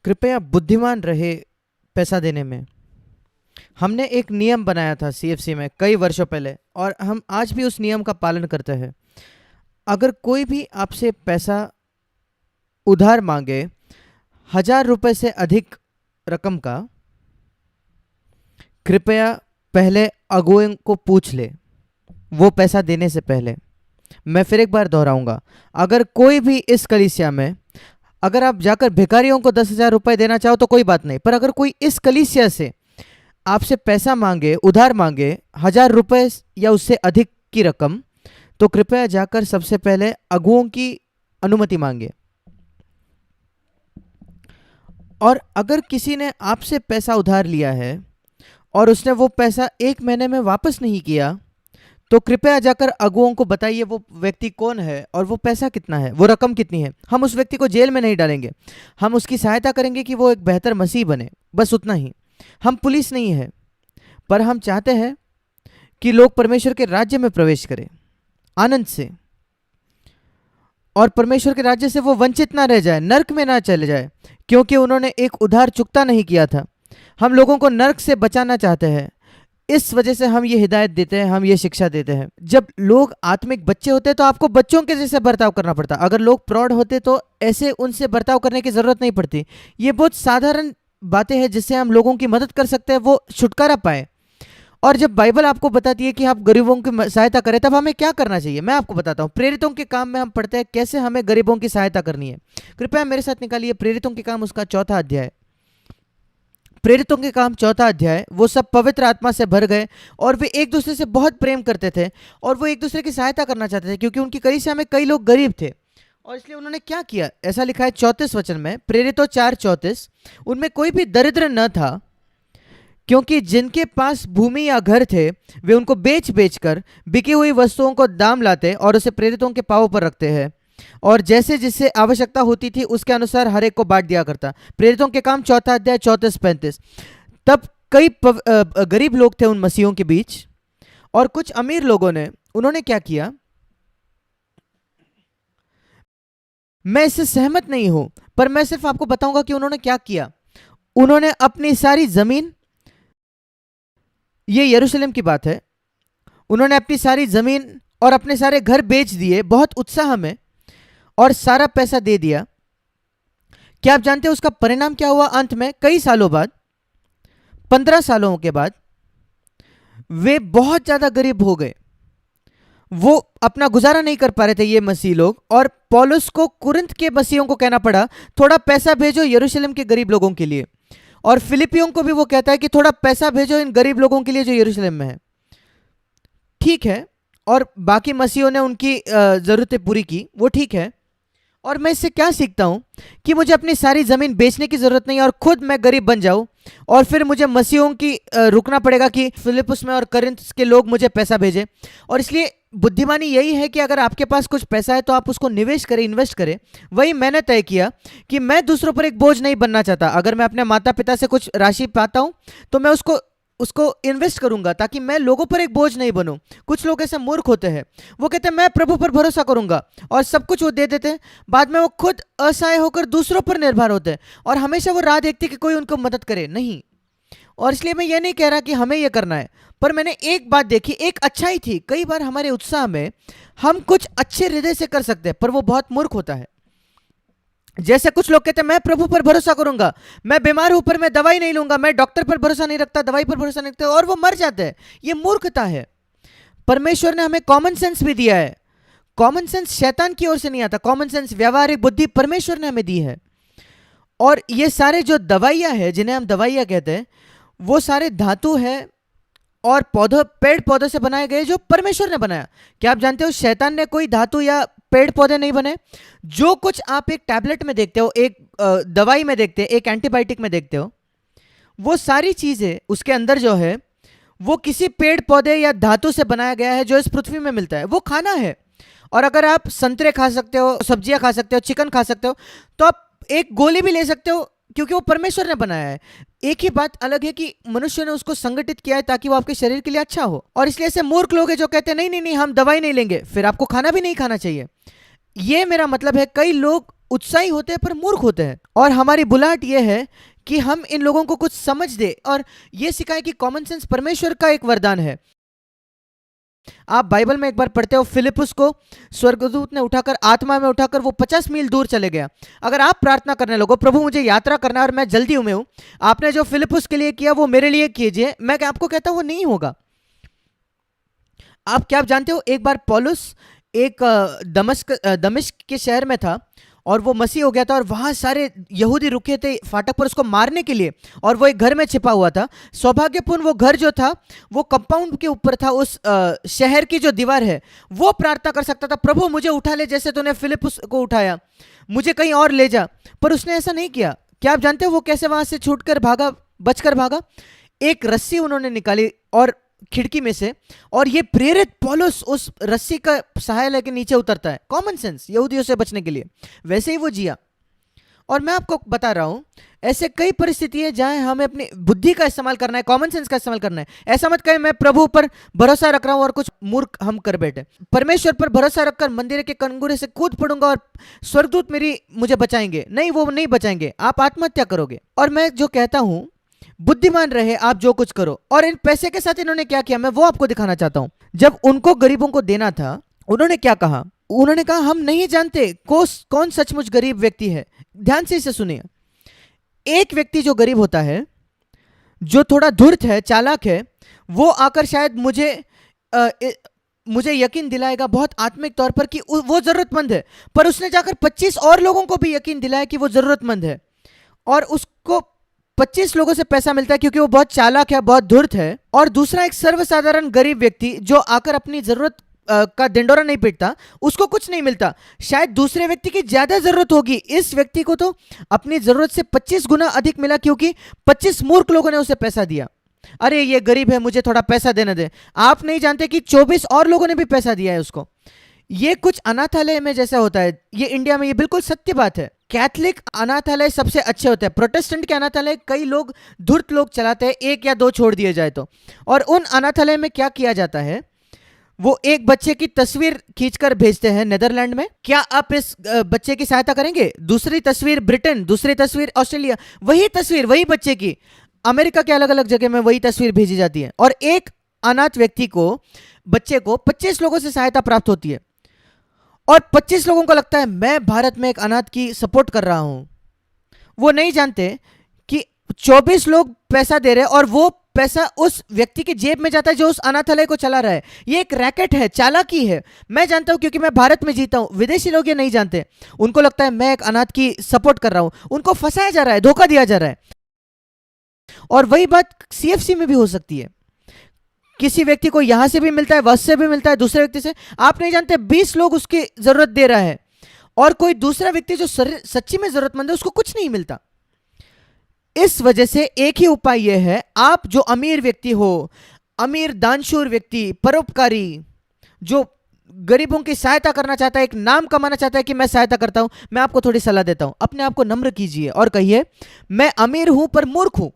कृपया बुद्धिमान रहे पैसा देने में। हमने एक नियम बनाया था सीएफसी में कई वर्षों पहले, और हम आज भी उस नियम का पालन करते हैं। अगर कोई भी आपसे पैसा उधार मांगे 1,000 रुपए से अधिक रकम का, कृपया पहले अगुए को पूछ ले वो पैसा देने से पहले। मैं फिर एक बार दोहराऊंगा, अगर कोई भी इस कलीसिया में, अगर आप जाकर भिखारियों को 10,000 रुपए देना चाहो तो कोई बात नहीं, पर अगर कोई इस कलीसिया से आपसे पैसा मांगे, उधार मांगे 1,000 रुपए या उससे अधिक की रकम, तो कृपया जाकर सबसे पहले अगुओं की अनुमति मांगे। और अगर किसी ने आपसे पैसा उधार लिया है और उसने वो पैसा 1 महीने में वापस नहीं किया, तो कृपया जाकर अगुओं को बताइए वो व्यक्ति कौन है और वो पैसा कितना है, वो रकम कितनी है। हम उस व्यक्ति को जेल में नहीं डालेंगे, हम उसकी सहायता करेंगे कि वो एक बेहतर मसीह बने, बस उतना ही। हम पुलिस नहीं है, पर हम चाहते हैं कि लोग परमेश्वर के राज्य में प्रवेश करें आनंद से, और परमेश्वर के राज्य से वो वंचित ना रह जाए, नर्क में ना चले जाए, क्योंकि उन्होंने एक उधार चुकता नहीं किया था। हम लोगों को नर्क से बचाना चाहते हैं, इस वजह से हम ये हिदायत देते हैं, हम ये शिक्षा देते हैं। जब लोग आत्मिक बच्चे होते हैं तो आपको बच्चों के जैसे बर्ताव करना पड़ता। अगर लोग प्रौढ़ होते तो ऐसे उनसे बर्ताव करने की जरूरत नहीं पड़ती। ये बहुत साधारण बातें हैं जिससे हम लोगों की मदद कर सकते हैं, वो छुटकारा पाए। और जब बाइबल आपको बताती है कि आप गरीबों की सहायता करें, तब हमें क्या करना चाहिए मैं आपको बताता हूँ। प्रेरितों के काम में हम पढ़ते हैं कैसे हमें गरीबों की सहायता करनी है। कृपया मेरे साथ निकालिए प्रेरितों के काम, उसका 4था अध्याय। प्रेरितों के काम 4था अध्याय। वो सब पवित्र आत्मा से भर गए और वे एक दूसरे से बहुत प्रेम करते थे और वो एक दूसरे की सहायता करना चाहते थे, क्योंकि उनकी कलीसिया में कई लोग गरीब थे। और इसलिए उन्होंने क्या किया, ऐसा लिखा है 34 वचन में, प्रेरितों 4:34, उनमें कोई भी दरिद्र न था, क्योंकि जिनके पास भूमि या घर थे वे उनको बेच बेच कर बिकी हुई वस्तुओं को दाम लाते और उसे प्रेरितों के पांवों पर रखते हैं, और जैसे जिससे आवश्यकता होती थी उसके अनुसार हर एक को बांट दिया करता। प्रेरितों के काम 4था अध्याय 34-35। तब कई गरीब लोग थे उन मसीहों के बीच, और कुछ अमीर लोगों ने, उन्होंने क्या किया, मैं इससे सहमत नहीं हूं, पर मैं सिर्फ आपको बताऊंगा कि उन्होंने क्या किया। उन्होंने अपनी सारी जमीन, ये यरूशलेम की बात है, उन्होंने अपनी सारी जमीन और अपने सारे घर बेच दिए बहुत उत्साह में, और सारा पैसा दे दिया। क्या आप जानते हैं उसका परिणाम क्या हुआ? अंत में कई सालों बाद, 15 सालों के बाद, वे बहुत ज्यादा गरीब हो गए। वो अपना गुजारा नहीं कर पा रहे थे ये मसीह लोग, और पौलुस को कुरिन्थ के मसीहों को कहना पड़ा थोड़ा पैसा भेजो यरूशलेम के गरीब लोगों के लिए। और फिलिपियों को भी वो कहता है कि थोड़ा पैसा भेजो इन गरीब लोगों के लिए जो यरूशलेम में है। ठीक है, और बाकी मसीहों ने उनकी जरूरतें पूरी की, वो ठीक है। और मैं इससे क्या सीखता हूं कि मुझे अपनी सारी जमीन बेचने की जरूरत नहीं और खुद मैं गरीब बन जाऊं, और फिर मुझे मसीहों की रुकना पड़ेगा कि फिलिप्पुस में और करिन्थ के लोग मुझे पैसा भेजें। और इसलिए बुद्धिमानी यही है कि अगर आपके पास कुछ पैसा है तो आप उसको निवेश करें, इन्वेस्ट करें। वही मैंने तय किया कि मैं दूसरों पर एक बोझ नहीं बनना चाहता। अगर मैं अपने माता पिता से कुछ राशि पाता हूं तो मैं उसको उसको इन्वेस्ट करूंगा, ताकि मैं लोगों पर एक बोझ नहीं बनूं। कुछ लोग ऐसे मूर्ख होते हैं, वो कहते हैं मैं प्रभु पर भरोसा करूंगा, और सब कुछ वो दे देते हैं, बाद में वो खुद असहाय होकर दूसरों पर निर्भर होते हैं, और हमेशा वो राह देखते कि कोई उनको मदद करे नहीं। और इसलिए मैं ये नहीं कह रहा कि हमें ये करना है, पर मैंने एक बात देखी, एक अच्छाई थी। कई बार हमारे उत्साह में हम कुछ अच्छे हृदय से कर सकते हैं, पर वो बहुत मूर्ख होता है। जैसे कुछ लोग कहते हैं मैं प्रभु पर भरोसा करूंगा, मैं बीमार हूं पर मैं दवाई नहीं लूंगा, मैं डॉक्टर पर भरोसा नहीं रखता, दवाई पर भरोसा नहीं रखता, और वो मर जाते हैं। ये मूर्खता है। परमेश्वर ने हमें कॉमन सेंस भी दिया है। कॉमन सेंस शैतान की ओर से नहीं आता, कॉमन सेंस, व्यवहारिक बुद्धि परमेश्वर ने हमें दी है। और ये सारे जो दवाइयां हैं, जिन्हें हम दवाइयां कहते हैं, वो सारे धातु है और पौधों, पेड़ पौधों से बनाए गए जो परमेश्वर ने बनाया। क्या आप जानते हो शैतान ने कोई धातु या पेड़ पौधे नहीं बने। जो कुछ आप एक टैबलेट में देखते हो, एक दवाई में देखते हो, एक एंटीबायोटिक में देखते हो, वो सारी चीजें उसके अंदर जो है वो किसी पेड़ पौधे या धातु से बनाया गया है जो इस पृथ्वी में मिलता है, वो खाना है। और अगर आप संतरे खा सकते हो, सब्जियां खा सकते हो, चिकन खा सकते हो, तो आप एक गोली भी ले सकते हो, क्योंकि वो परमेश्वर ने बनाया है। एक ही बात अलग है कि मनुष्य ने उसको संगठित किया है ताकि वो आपके शरीर के लिए अच्छा हो। और इसलिए ऐसे मूर्ख लोग हैं जो कहते हैं नहीं नहीं नहीं हम दवाई नहीं लेंगे, फिर आपको खाना भी नहीं खाना चाहिए। ये मेरा मतलब है, कई लोग उत्साही होते हैं पर मूर्ख होते हैं। और हमारी बुलाहट यह है कि हम इन लोगों को कुछ समझ दे और यह सिखाएं कि कॉमन सेंस परमेश्वर का एक वरदान है। आप बाइबल में एक बार पढ़ते हो, फिलिपुस को स्वर्गदूत ने उठाकर, आत्मा में उठाकर वो 50 मील दूर चले गया। अगर आप प्रार्थना करने लगो, प्रभु मुझे यात्रा करना है और मैं जल्दी में हूं, आपने जो फिलिपुस के लिए किया वो मेरे लिए कीजिए, मैं आपको कहता हूं वो नहीं होगा। आप क्या जानते हो, एक बार पौलुस एक दमिश्क के शहर में था और वो मसीह हो गया था और वहां सारे यहूदी रुके थे फाटक पर उसको मारने के लिए, और वो एक घर में छिपा हुआ था। सौभाग्यपूर्ण वो घर जो था वो कंपाउंड के ऊपर था, उस शहर की जो दीवार है, वो प्रार्थना कर सकता था, प्रभु मुझे उठा ले जैसे तूने फिलिपुस को उठाया, मुझे कहीं और ले जा। पर उसने ऐसा नहीं किया। क्या आप जानते हो वो कैसे वहां से छूटकर भागा, बचकर भागा? एक रस्सी उन्होंने निकाली और खिड़की में से, और ये प्रेरित पौलुस उस रस्सी का सहारा लेके नीचे उतरता है, कॉमन सेंस, यहूदियों से बचने के लिए। वैसे ही वो जिया। और मैं आपको बता रहा हूं, ऐसे कई परिस्थिति है जहां हमें अपनी बुद्धि का इस्तेमाल करना है, कॉमन सेंस का इस्तेमाल करना है। ऐसा मत कहें मैं प्रभु पर भरोसा रख रहा हूं और कुछ मूर्ख हम कर बैठे। परमेश्वर पर भरोसा रखकर मंदिर के कंगूरे से कूद पड़ूंगा और स्वर्गदूत मुझे बचाएंगे, नहीं, वो नहीं बचाएंगे, आप आत्महत्या करोगे। और मैं जो कहता हूं, बुद्धिमान रहे, आप जो कुछ करो। और इन पैसे के साथ इन्होंने क्या किया, मैं वो आपको दिखाना चाहता हूं। जब उनको गरीबों को देना था, उन्होंने क्या कहा? उन्होंने कहा हम नहीं जानते कौन सचमुच गरीब व्यक्ति है। ध्यान से इसे सुनिए। एक व्यक्ति जो गरीब होता है, जो थोड़ा धूर्त है, चालाक है, वो आकर शायद मुझे यकीन दिलाएगा बहुत आत्मिक तौर पर कि वो जरूरतमंद है, पर उसने जाकर 25 और लोगों को भी यकीन दिलाया कि वो जरूरतमंद है, और उसको 25 लोगों से पैसा मिलता है क्योंकि वो बहुत चालाक है, बहुत धूर्त है। और दूसरा एक सर्वसाधारण गरीब व्यक्ति जो आकर अपनी जरूरत का ढिंडोरा नहीं पीटता, उसको कुछ नहीं मिलता। शायद दूसरे व्यक्ति की ज्यादा जरूरत होगी, इस व्यक्ति को तो अपनी जरूरत से 25 गुना अधिक मिला क्योंकि 25 मूर्ख लोगों ने उसे पैसा दिया। अरे ये गरीब है, मुझे थोड़ा पैसा देने दे। आप नहीं जानते कि 24 और लोगों ने भी पैसा दिया है उसको। ये कुछ अनाथालय में जैसा होता है, ये इंडिया में, ये बिल्कुल सत्य बात है। कैथलिक अनाथालय सबसे अच्छे होते हैं, प्रोटेस्टेंट के अनाथालय कई लोग धूर्त लोग चलाते हैं, एक या दो छोड़ दिए जाए तो। और उन अनाथालय में क्या किया जाता है, वो एक बच्चे की तस्वीर खींचकर भेजते हैं नेदरलैंड में, क्या आप इस बच्चे की सहायता करेंगे? दूसरी तस्वीर ब्रिटेन, दूसरी तस्वीर ऑस्ट्रेलिया, वही तस्वीर वही बच्चे की अमेरिका के अलग अलग जगह में वही तस्वीर भेजी जाती है। और एक अनाथ व्यक्ति को, बच्चे को 25 लोगों से सहायता प्राप्त होती है, और 25 लोगों को लगता है मैं भारत में एक अनाथ की सपोर्ट कर रहा हूं। वो नहीं जानते कि 24 लोग पैसा दे रहे हैं और वो पैसा उस व्यक्ति की जेब में जाता है जो उस अनाथालय को चला रहा है। ये एक रैकेट है, चालाकी है। मैं जानता हूं क्योंकि मैं भारत में जीता हूं। विदेशी लोग ये नहीं जानते, उनको लगता है मैं एक अनाथ की सपोर्ट कर रहा हूं, उनको फंसाया जा रहा है, धोखा दिया जा रहा है। और वही बात सीएफसी में भी हो सकती है। किसी व्यक्ति को यहां से भी मिलता है, वहां से भी मिलता है, दूसरे व्यक्ति से, आप नहीं जानते 20 लोग उसकी जरूरत दे रहा है, और कोई दूसरा व्यक्ति जो सच्ची में जरूरतमंद है उसको कुछ नहीं मिलता। इस वजह से एक ही उपाय यह है, आप जो अमीर व्यक्ति हो, अमीर दानशूर व्यक्ति, परोपकारी, जो गरीबों की सहायता करना चाहता है, एक नाम कमाना चाहता है कि मैं सहायता करता हूं, मैं आपको थोड़ी सलाह देता हूं, अपने आप को नम्र कीजिए और कहिए मैं अमीर हूं पर मूर्ख हूं,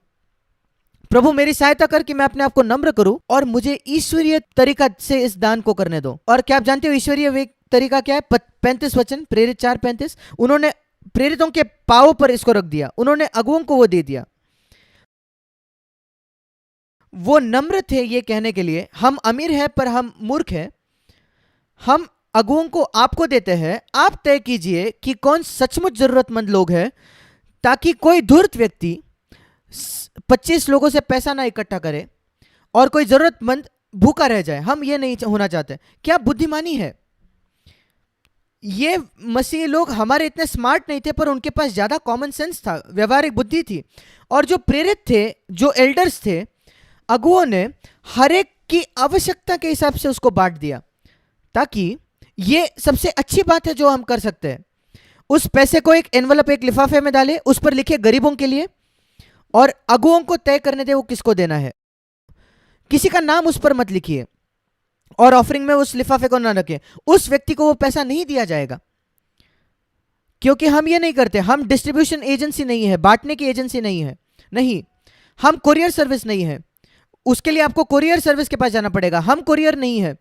प्रभु मेरी सहायता कर कि मैं अपने आप को नम्र करूं और मुझे ईश्वरीय तरीका से इस दान को करने दो। और क्या आप जानते हो ईश्वरीय तरीका क्या है? 35 वचन, प्रेरित 4:35, उन्होंने प्रेरितों के पांवों पर इसको रख दिया, उन्होंने अगुओं को वो दे दिया। वो नम्र थे ये कहने के लिए हम अमीर हैं पर हम मूर्ख हैं। हम अगुओं को आपको देते हैं, आप तय कीजिए कि कौन सचमुच जरूरतमंद लोग हैं, ताकि कोई धूर्त व्यक्ति 25 लोगों से पैसा ना इकट्ठा करे और कोई जरूरतमंद भूखा रह जाए। हम ये नहीं होना चाहते। क्या बुद्धिमानी है? ये मसीही लोग हमारे इतने स्मार्ट नहीं थे, पर उनके पास ज्यादा कॉमन सेंस था, व्यवहारिक बुद्धि थी। और जो प्रेरित थे, जो एल्डर्स थे, अगुओं ने हर एक की आवश्यकता के हिसाब से उसको बांट दिया, ताकि ये सबसे अच्छी बात है जो हम कर सकते हैं। उस पैसे को एक एनवलप, एक लिफाफे में डाले, उस पर लिखे गरीबों के लिए, और अगुओं को तय करने दे वो किसको देना है। किसी का नाम उस पर मत लिखिए और ऑफरिंग में उस लिफाफे को ना रखें। उस व्यक्ति को वो पैसा नहीं दिया जाएगा, क्योंकि हम ये नहीं करते। हम डिस्ट्रीब्यूशन एजेंसी नहीं है, बांटने की एजेंसी नहीं है, नहीं, हम कुरियर सर्विस नहीं है। उसके लिए आपको कुरियर सर्विस के पास जाना पड़ेगा। हम कुरियर नहीं है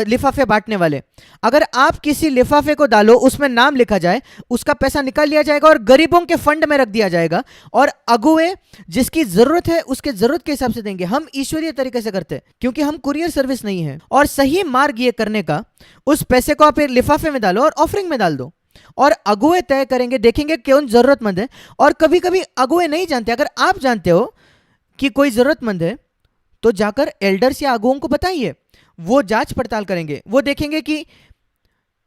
लिफाफे बांटने वाले। अगर आप किसी लिफाफे को डालो, उसमें नाम लिखा जाए, उसका पैसा निकाल लिया जाएगा और गरीबों के फंड में रख दिया जाएगा, और अगुए जिसकी जरूरत है उसके जरूरत के हिसाब से देंगे। हम ईश्वरीय तरीके से करते हैं क्योंकि हम कुरियर सर्विस नहीं है। और सही मार्ग ये करने का, उस पैसे को आप एक लिफाफे में डालो और ऑफरिंग में डाल दो, और अगुए तय करेंगे, देखेंगे कौन जरूरतमंद है। और कभी कभी अगुए नहीं जानते, अगर आप जानते हो कि कोई जरूरतमंद है तो जाकर एल्डर्स या अगुओं को बताइए, वो जांच पड़ताल करेंगे, वो देखेंगे कि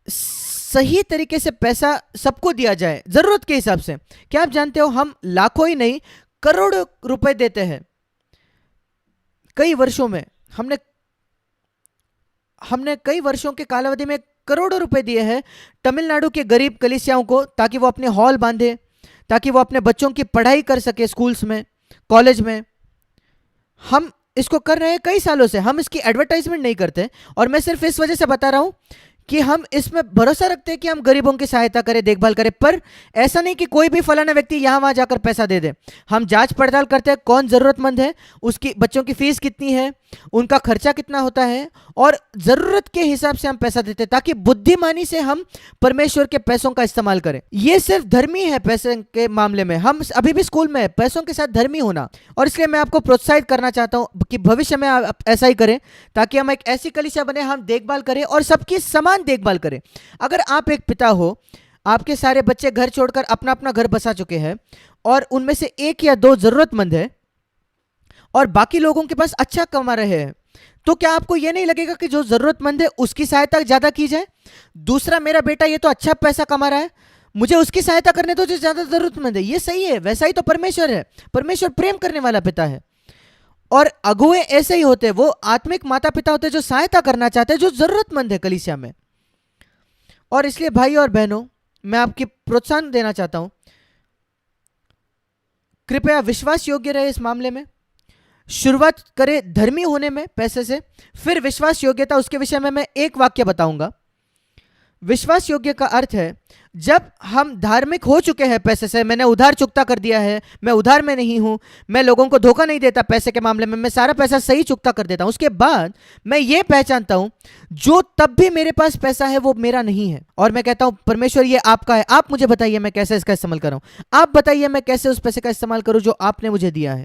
सही तरीके से पैसा सबको दिया जाए जरूरत के हिसाब से। क्या आप जानते हो, हम लाखों ही नहीं करोड़ों रुपए देते हैं। कई वर्षों में हमने कई वर्षों के कालावधि में करोड़ों रुपए दिए हैं तमिलनाडु के गरीब कलीसियाओं को, ताकि वो अपने हॉल बांधे, ताकि वो अपने बच्चों की पढ़ाई कर सके स्कूल्स में, कॉलेज में। हम इसको कर रहे हैं कई सालों से, हम इसकी एडवर्टाइजमेंट नहीं करते। और मैं सिर्फ इस वजह से बता रहा हूं कि हम इसमें भरोसा रखते हैं कि हम गरीबों की सहायता करें, देखभाल करें। पर ऐसा नहीं कि कोई भी फलाना व्यक्ति यहां वहां जाकर पैसा दे दे। हम जांच पड़ताल करते हैं कौन जरूरतमंद है, उसकी बच्चों की फीस कितनी है, उनका खर्चा कितना होता है, और जरूरत के हिसाब से हम पैसा देते हैं, ताकि बुद्धिमानी से हम परमेश्वर के पैसों का इस्तेमाल करें। ये सिर्फ धर्मी है पैसे के मामले में, हम अभी भी स्कूल में है पैसों के साथ धर्मी होना। और इसलिए मैं आपको प्रोत्साहित करना चाहता हूं कि भविष्य में आप ऐसा ही करें, ताकि हम एक ऐसी कलीसिया बने, हम देखभाल करें और सबकी समान देखभाल करें। अगर आप एक पिता हो, आपके सारे बच्चे घर छोड़कर अपना अपना घर बसा चुके हैं, और उनमें से एक या दो जरूरतमंद है और बाकी लोगों के पास अच्छा कमा रहे हैं, तो क्या आपको यह नहीं लगेगा कि जो जरूरतमंद है उसकी सहायता ज्यादा की जाए? दूसरा, मेरा बेटा ये तो अच्छा पैसा कमा रहा है, मुझे उसकी सहायता करने दो जो ज्यादा जरूरतमंद है। ये सही है, वैसा ही तो परमेश्वर है। परमेश्वर प्रेम करने वाला पिता है, और अगुए ऐसे ही होते हैं, वो आत्मिक माता पिता होते हैं जो सहायता करना चाहते हैं जो जरूरतमंद है कलीसिया में। और इसलिए भाई और बहनों, मैं आपकी प्रोत्साहन देना चाहता हूं, कृपया विश्वास योग्य रहे इस मामले में। शुरुआत करें धर्मी होने में पैसे से, फिर विश्वास योग्यता, उसके विषय में मैं एक वाक्य बताऊंगा। विश्वास योग्य का अर्थ है जब हम धार्मिक हो चुके हैं पैसे से, मैंने उधार चुकता कर दिया है, मैं उधार में नहीं हूं, मैं लोगों को धोखा नहीं देता पैसे के मामले में, मैं सारा पैसा सही चुकता कर देता हूं। उसके बाद मैं ये पहचानता हूं जो तब भी मेरे पास पैसा है वो मेरा नहीं है, और मैं कहता हूं परमेश्वर ये आपका है, आप मुझे बताइए मैं कैसे इसका इस्तेमाल करूं, आप बताइए मैं कैसे उस पैसे का इस्तेमाल करूं जो आपने मुझे दिया है।